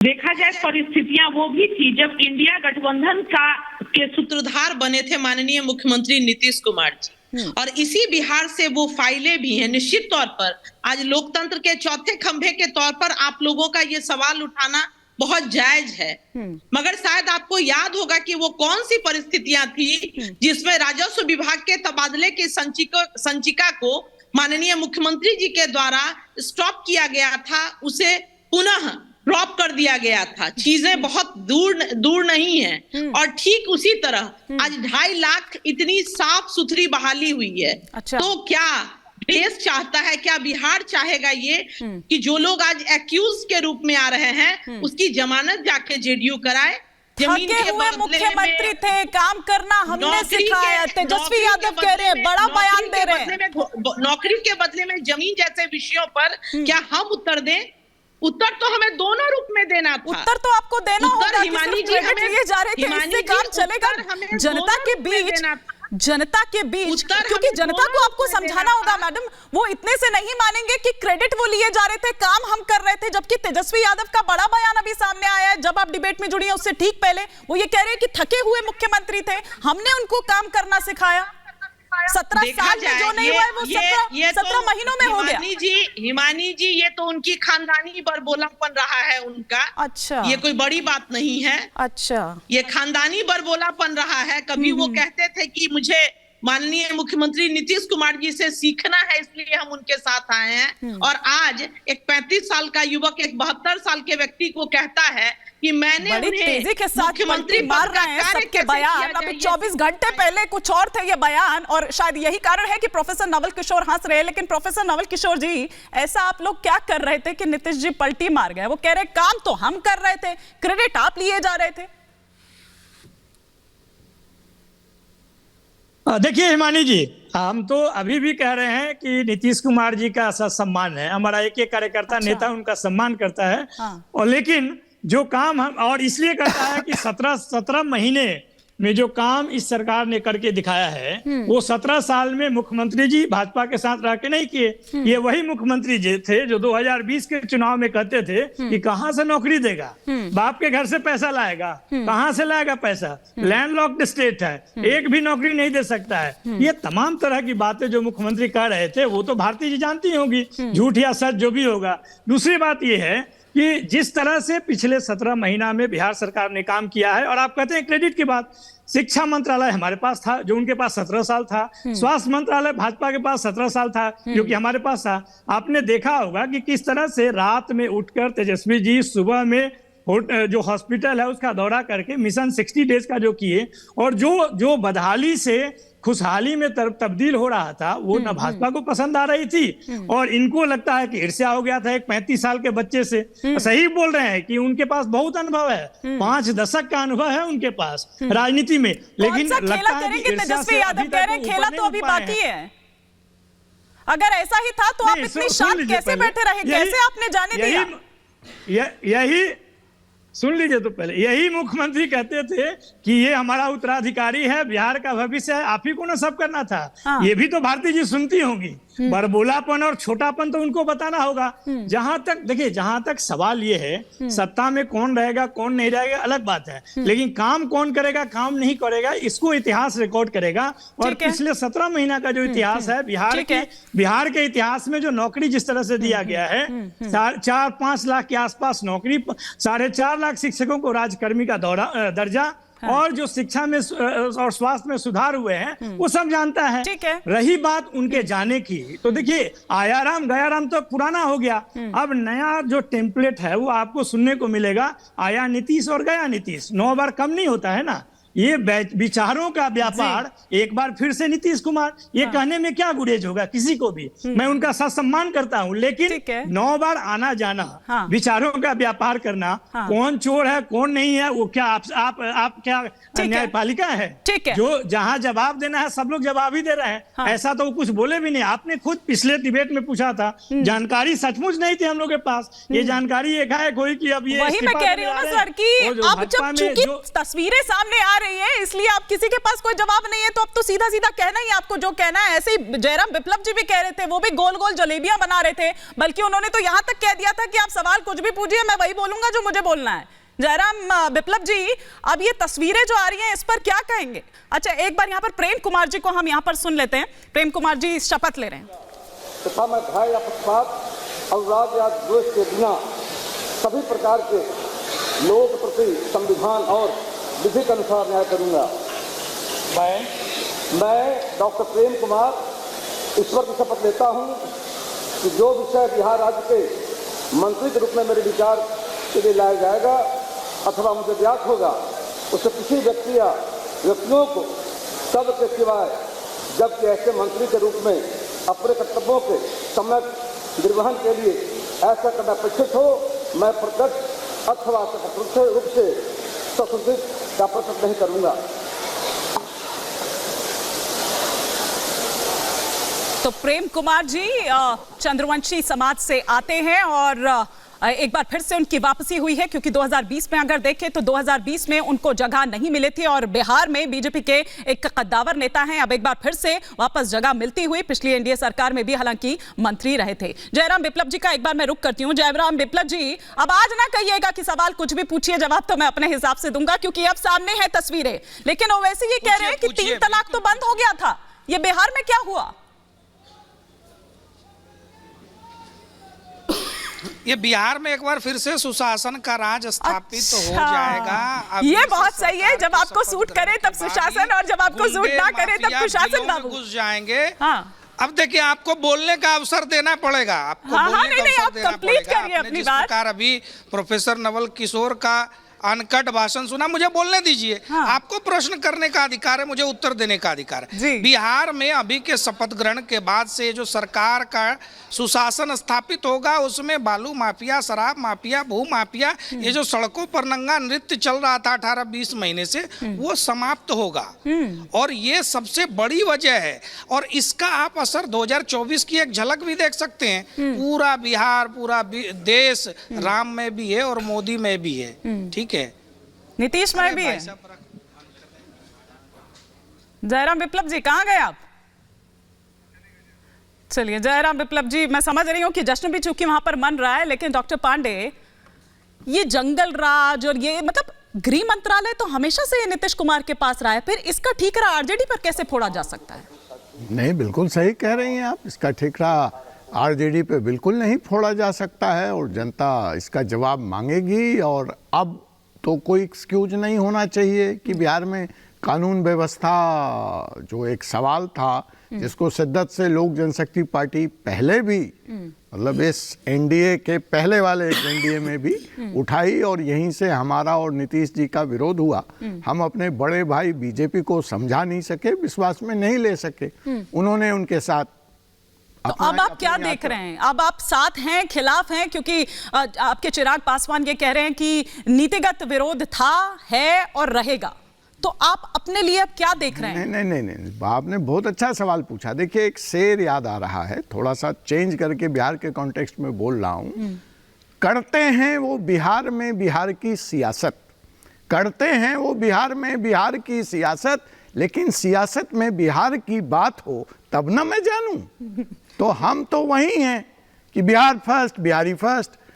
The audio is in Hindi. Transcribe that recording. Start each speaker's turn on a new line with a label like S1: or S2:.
S1: देखा जाए परिस्थितियां वो भी थी जब इंडिया गठबंधन के
S2: सूत्रधार बने थे माननीय मुख्यमंत्री नीतीश कुमार जी, और इसी बिहार से वो फाइलें भी हैं। निश्चित तौर पर आज लोकतंत्र के चौथे खंभे के तौर पर आप लोगों का ये सवाल उठाना बहुत जायज है, मगर शायद आपको याद होगा कि वो कौन सी परिस्थितियां थी जिसमें राजस्व विभाग के तबादले की संचिका को माननीय मुख्यमंत्री जी के द्वारा स्टॉप किया गया था, उसे पुनः ड्रॉप कर दिया गया था। चीजें बहुत दूर नहीं है। और ठीक उसी तरह आज 2.5 लाख इतनी साफ सुथरी बहाली हुई है। तो क्या देश चाहता है, क्या बिहार चाहेगा ये कि जो लोग आज एक्यूज के रूप में आ रहे हैं उसकी जमानत जाके जेडीयू कराए?
S3: थके हुए मुख्यमंत्री थे, काम करना हमने सिखाया। तेजस्वी यादव कह रहे हैं, बड़ा बयान दे रहे हैं,
S2: नौकरी के बदले में जमीन जैसे विषयों पर क्या हम उत्तर दें? उत्तर तो हमें दोनों रूप में देना था।
S3: उत्तर तो आपको देना होगा।
S2: हिमानी जी हमें
S3: लिए जा रहे थे, इससे काम चलेगा जनता के बीच क्योंकि जनता को आपको समझाना होगा मैडम। वो इतने से नहीं मानेंगे कि क्रेडिट वो लिए जा रहे थे, काम हम कर रहे थे। जबकि तेजस्वी यादव का बड़ा बयान अभी सामने आया है, जब आप डिबेट में जुड़ी हैं उससे ठीक पहले वो ये कह रहे हैं कि थके हुए मुख्यमंत्री थे, हमने उनको काम करना सिखाया। 17 साल में जो नहीं हुआ है वो 17 महीनों में हो गया।
S2: हिमानी जी ये तो उनकी खानदानी बरबोलापन रहा है उनका।
S3: अच्छा,
S2: ये कोई बड़ी बात नहीं है।
S3: अच्छा, ये
S2: खानदानी बरबोलापन रहा है। कभी वो कहते थे कि मुझे माननीय मुख्यमंत्री नीतीश कुमार जी से सीखना है, इसलिए हम उनके साथ आए हैं। और आज एक 35 साल का युवक एक 72 साल के व्यक्ति को कहता है कि मैंने
S3: बड़ी तेजी के साथ मुख्यमंत्री मार रहे हैं सबके बयान। अभी 24 घंटे पहले कुछ और थे ये बयान, और शायद यही कारण है कि प्रोफेसर नवल किशोर हंस रहे हैं। लेकिन प्रोफेसर नवल किशोर जी, ऐसा आप लोग क्या कर रहे थे कि नीतीश जी पलटी मार गए? वो कह रहे काम तो हम कर रहे थे, क्रेडिट आप लिए जा रहे थे।
S4: देखिए हिमानी जी, हम तो अभी भी कह रहे हैं कि नीतीश कुमार जी का सम्मान है। हमारा एक कार्यकर्ता नेता उनका सम्मान करता है। और लेकिन जो काम हम और इसलिए करता है कि 17 महीने में जो काम इस सरकार ने करके दिखाया है वो 17 साल में मुख्यमंत्री जी भाजपा के साथ रह के नहीं किए। ये वही मुख्यमंत्री जी थे जो 2020 के चुनाव में कहते थे कि कहां से नौकरी देगा, बाप के घर से पैसा लाएगा, कहां से लाएगा पैसा, लैंडलॉक्ड स्टेट है, एक भी नौकरी नहीं दे सकता है। ये तमाम तरह की बातें जो मुख्यमंत्री कह रहे थे वो तो भारती जी जानती होंगी, झूठ या सच जो भी होगा। दूसरी बात ये है कि जिस तरह से पिछले 17 महीना में बिहार सरकार ने काम किया है, और आप कहते हैं क्रेडिट की बात, शिक्षा मंत्रालय हमारे पास था जो उनके पास 17 साल था, स्वास्थ्य मंत्रालय भाजपा के पास 17 साल था जो कि हमारे पास था। आपने देखा होगा कि किस तरह से रात में उठकर तेजस्वी जी सुबह में जो हॉस्पिटल है उसका दौरा करके मिशन 60 डेज का जो किए, और जो बदहाली से खुशहाली में तब्दील हो रहा था वो न भाजपा को पसंद आ रही थी, और इनको लगता है कि ईर्ष्या हो गया था एक 35 साल के बच्चे से। सही बोल रहे हैं कि उनके पास बहुत अनुभव है, 5 दशक का अनुभव है उनके पास राजनीति में। लेकिन लगता है कि
S3: तेजस्वी यादव कह रहे हैं खेला तो अभी बाकी है। अगर ऐसा ही था तो आप इतनी शांत कैसे बैठे रहे? कैसे आपने जाने दिया?
S4: यही सुन लीजिए तो पहले, यही मुख्यमंत्री कहते थे कि ये हमारा उत्तराधिकारी है, बिहार का भविष्य है, आप ही को ना सब करना था। ये भी तो भारती जी सुनती होंगी। बरबोलापन और छोटापन तो उनको बताना होगा। जहां तक देखिए, जहां तक सवाल ये है सत्ता में कौन रहेगा कौन नहीं रहेगा अलग बात है, लेकिन काम कौन करेगा काम नहीं करेगा इसको इतिहास रिकॉर्ड करेगा। और पिछले 17 महीना का जो इतिहास है बिहार के इतिहास में जो नौकरी जिस तरह से दिया गया है, 4-5 लाख के आसपास नौकरी, 4.5 लाख शिक्षकों को राजकर्मी का दर्जा, और जो शिक्षा में और स्वास्थ्य में सुधार हुए हैं वो सब जानता है। रही बात उनके जाने की, तो देखिए आयाराम गयाराम तो पुराना हो गया। अब नया जो टेम्पलेट है वो आपको सुनने को मिलेगा, आया नीतीश और गया नीतीश। 9 बार कम नहीं होता है ना। ये विचारों का व्यापार एक बार फिर से नीतीश कुमार, ये कहने में क्या गुरेज होगा किसी को भी। मैं उनका सम्मान करता हूं, लेकिन 9 बार आना जाना, विचारों का व्यापार करना, कौन चोर है कौन नहीं है वो क्या आप क्या न्यायपालिका है जो जहां जवाब देना है सब लोग जवाब ही दे रहे हैं? ऐसा तो कुछ बोले भी नहीं। आपने खुद पिछले डिबेट में पूछा था, जानकारी सचमुच नहीं थी हम लोग के पास। ये जानकारी एकाएक हुई कि अब ये
S3: वही मैं कह रही हूँ ना सर कि अब जब चूंकि तस्वीरें सामने आ रही है, इसलिए आप किसी के पास कोई जवाब नहीं है तो अब तो सीधा सीधा कहना ही आपको जो कहना है। ऐसे ही जयराम विप्लव जी भी कह रहे थे, वो भी गोल गोल जलेबियां बना रहे थे, बल्कि उन्होंने तो यहां तक कह दिया था कि आप सवाल कुछ भी पूछिए, मैं वही बोलूंगा जो मुझे बोलना है। जयराम विप्लव जी, अब ये तस्वीरें जो आ रही हैं इस पर क्या कहेंगे? अच्छा, एक बार यहाँ पर प्रेम कुमार जी को हम यहाँ पर सुन लेते हैं। प्रेम कुमार जी शपथ ले रहे हैं।
S5: तथा मैं भय या पक्षपात, अनुराग या द्वेष के बिना सभी प्रकार के लोक प्रति संविधान और विधि के अनुसार न्याय करूंगा। मैं डॉक्टर प्रेम कुमार ईश्वर की शपथ लेता हूं कि जो विषय बिहार राज्य के मंत्री के रूप में मेरे विचार के लिए लाया जाएगा अथवा मुझे ज्ञात होगा, उसे किसी व्यक्ति या व्यक्तियों को शब्द के सिवाय, जबकि ऐसे मंत्री के रूप में अपने कर्तव्यों के समय निर्वहन के लिए ऐसा करना अपेक्षित हो, मैं प्रत्यक्ष अथवा अप्रत्यक्ष रूप से सशुद्धित का प्रकट नहीं करूंगा।
S3: तो प्रेम कुमार जी चंद्रवंशी समाज से आते हैं और एक बार फिर से उनकी वापसी हुई है, क्योंकि 2020 में अगर देखें तो 2020 में उनको जगह नहीं मिली थी और बिहार में बीजेपी के एक कद्दावर नेता हैं, अब एक बार फिर से वापस जगह मिलती हुई। पिछली एनडीए सरकार में भी हालांकि मंत्री रहे थे। जयराम विप्लव जी का एक बार मैं रुक करती हूँ। जयराम विप्लव जी, अब आज ना कहिएगा कि सवाल कुछ भी पूछिए, जवाब तो मैं अपने हिसाब से दूंगा, क्योंकि अब सामने है तस्वीरें। लेकिन वो वैसे ये कह रहे हैं कि 3 तलाक तो बंद हो गया था, ये बिहार में क्या हुआ?
S6: ये बिहार में एक बार फिर से सुशासन का राज स्थापित हो जाएगा।
S3: ये बहुत सही है, जब आपको सूट करे तब सुशासन और जब आपको सूट ना करे तब कुशासन बाबू
S6: घुस जाएंगे।
S3: हाँ।
S6: अब देखिए, आपको बोलने का अवसर देना पड़ेगा, आपको बोलने का अवसर देना पड़ेगा। आपने जिस प्रकार अभी प्रोफेसर नवल किशोर का अनकट भाषण सुना, मुझे बोलने दीजिए। हाँ। आपको प्रश्न करने का अधिकार है, मुझे उत्तर देने का अधिकार है। बिहार में अभी के शपथ ग्रहण के बाद से जो सरकार का सुशासन स्थापित होगा, उसमें बालू माफिया, शराब माफिया, भू माफिया, ये जो सड़कों पर नंगा नृत्य चल रहा था 18-20 महीने से, वो समाप्त होगा। और ये सबसे बड़ी वजह है, और इसका आप असर 2024 की एक झलक भी देख सकते हैं। पूरा बिहार, पूरा देश राम में भी है और मोदी में भी है, ठीक है,
S3: नीतीश में भी है। जयराम विप्लव जी कहां गए आप? चलिए जयराम विप्लव जी, मैं समझ रही हूं कि जश्न भी चूंकि वहां पर मन रहा है, लेकिन डॉक्टर पांडे, ये जंगल राज और ये मतलब गृह मंत्रालय तो हमेशा से नीतीश कुमार के पास रहा है, फिर इसका ठीकरा आरजेडी पर कैसे फोड़ा जा सकता है?
S7: नहीं, बिल्कुल सही कह रही हैं आप, इसका ठीकरा आरजेडी पे बिल्कुल नहीं फोड़ा जा सकता है और जनता इसका जवाब मांगेगी। और अब तो कोई एक्सक्यूज नहीं होना चाहिए कि बिहार में कानून व्यवस्था जो एक सवाल था, जिसको शिद्दत से लोक जनशक्ति पार्टी पहले भी मतलब इस एनडीए के पहले वाले एनडीए में भी उठाई और यहीं से हमारा और नीतीश जी का विरोध हुआ। हम अपने बड़े भाई बीजेपी को समझा नहीं सके, विश्वास में नहीं ले सके, उन्होंने उनके साथ।
S3: तो अब आप क्या देख रहे हैं? अब आप साथ हैं, खिलाफ हैं? क्योंकि आपके चिराग पासवान ये कह रहे हैं कि नीतिगत विरोध था, है और रहेगा, तो आप अपने लिए अब क्या देख रहे हैं?
S7: नहीं, आपने बहुत अच्छा सवाल पूछा। देखिए, एक शेर याद आ रहा है, थोड़ा सा चेंज करके बिहार के कॉन्टेक्स्ट में बोल रहा हूं। करते हैं वो बिहार में बिहार की सियासत, करते हैं वो बिहार में बिहार की सियासत, लेकिन सियासत में बिहार की बात हो तब ना मैं जानूं। तो हम तो वही हैं कि बिहार फर्स्ट, बिहारी फर्स्ट,